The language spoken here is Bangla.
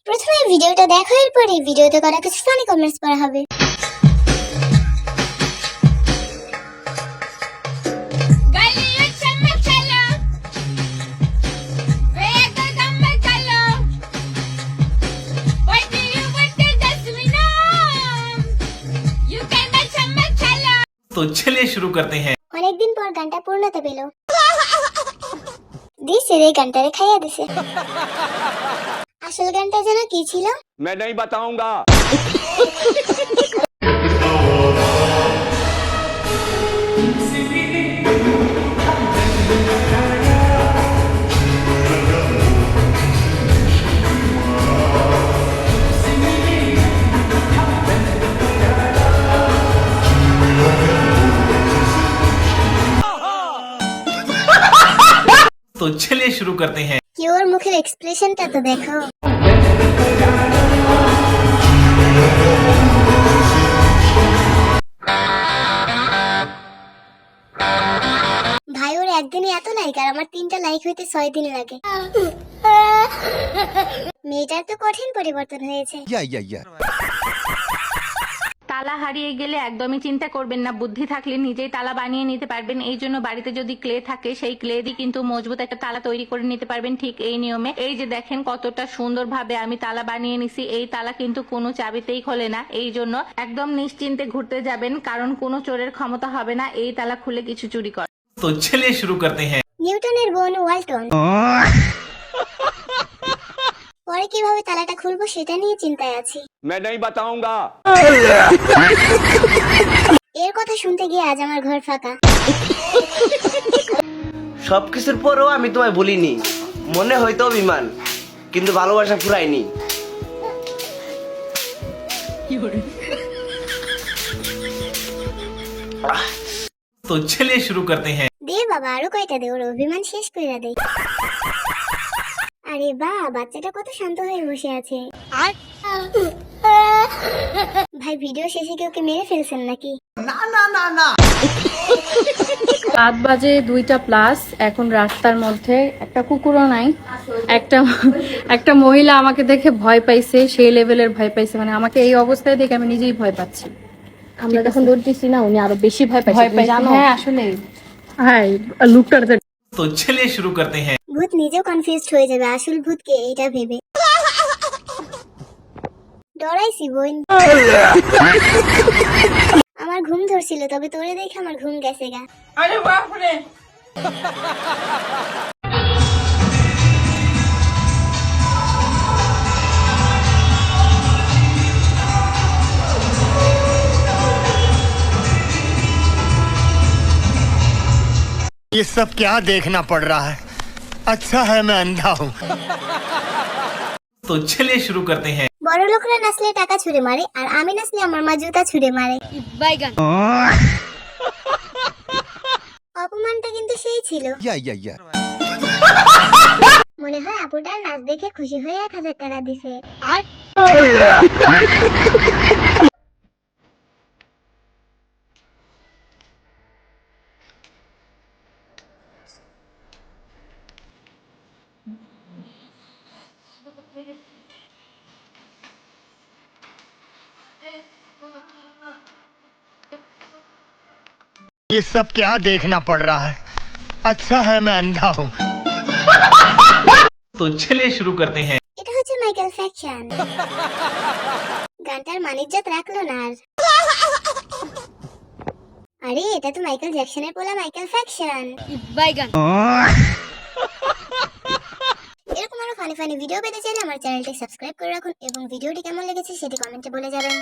প্রথমে ভিডিওটা দেখো, এরপরে ভিডিওতে করা কিছু ফানি কমেন্টস করা হবে। तो चलिए शुरू करते हैं। অনেকদিন পর গানটা পূর্ণতা পেল। দিছে রে, গানটারে খাইয়া দিছে। আসল গানটা যেন কি ছিল? मैं नहीं बताऊंगा। तो चलिए शुरू करते हैं। কি ওর মুখের এক্সপ্রেশনটা তো দেখো। ভাই ওর একদিনে এত লাইক, আর আমার 3টা লাইক হইতে 6 দিন লাগে। মেয়েটার তো কঠিন পরিবর্তন হয়েছে। তালা হারিয়ে গেলে একদমই চিন্তা করবেন না, বুদ্ধি থাকলে নিজেই তালা বানিয়ে নিতে পারবেন। এই জন্য বাড়িতে যদি ক্লে থাকে, সেই ক্লে দিয়ে কিন্তু মজবুত একটা তালা তৈরি করে নিতে পারবেন ঠিক এই নিয়মে। এই যে দেখেন কতটা সুন্দর ভাবে আমি তালা বানিয়ে নিছি। এই তালা কিন্তু কোনো চাবিতেই খোলে না, এই জন্য একদম নিশ্চিন্তে ঘুরতে যাবেন, কারণ কোনো চোরের ক্ষমতা হবে না এই তালা খুলে কিছু চুরি কর। तो चलिए शुरू करते हैं। নিউটনের বোন ওয়ালটন। পরে কিভাবে তালাটা খুলবো সেটা নিয়ে চিন্তায় আছি। मैं नहीं बताऊंगा। এর কথা শুনতে গিয়ে আজ আমার ঘর ফাঁকা। সবকিছুর পরও আমি তোমায় বলিনি, মনে হয়তো অভিমান, কিন্তু ভালোবাসা ফুরায়নি। तो चलिए शुरू करते हैं। দে বাবা, আরো কয়টা দে, ওর অভিমান শেষ কইরা দে। আরে বাহ, বাচ্চাটা কত শান্ত হয়ে বসে আছে। ভাই ভিডিও শেষে কি ওকে মেরে ফেলছেন নাকি? 7 বাজে 2টা প্লাস। এখন রাস্তার মধ্যে একটা কুকুরও নাই। একটা মহিলা আমাকে দেখে ভয় পাইছে, সেই লেভেলের ভয় পাইছে, মানে আমাকে এই অবস্থায় দেখে আমি নিজেই ভয় পাচ্ছি। আমরা যখন দৌড় দিচ্ছি না, উনি আরো বেশি ভয় পাইছে জানো। হ্যাঁ আসলে হ্যাঁ, লুকটার तो चलिए शुरू करते हैं। ভূত নিজেও কনফিউজড হয়ে যাবে আসল ভূত কে এটা ভেবে। ডরাইছি বোন। আমার ঘুম ধরছিল, তবে তোরে দেখে আমার ঘুম গেছে গা। আরে বাপ রে। ये सब क्या देखना पड़ रहा है? अच्छा है मैं अंधा हूँ। तो चलिए शुरू करते हैं। বড় লোকরা নাচলে টাকা ছুঁড়ে মারে, আর আমি নাচলে আমার মা জুতা ছুঁড়ে মারে। অপমানটা কিন্তু সেই ছিল। মনে হয় আপুটার নাচ দেখে খুশি হয়ে 1000 টাকা দিছে। ये सब क्या देखना पड़ रहा है? अच्छा है मैं अंधा हूँ। तो चलिए शुरू करते हैं। এটা হচ্ছে মাইকেল ফ্যাকশন। গানটার মানিজ্জত রাখলো না আর। আরে এটা তো মাইকেল জ্যাকসনের পোলা মাইকেল ফ্যাকশন। এরকম আরো ফানি ফানি ভিডিও পেতে চাইলে আমার চ্যানেলটি সাবস্ক্রাইব করে রাখুন, এবং ভিডিওটি কেমন লেগেছে সেটি কমেন্টে বলে যাবেন।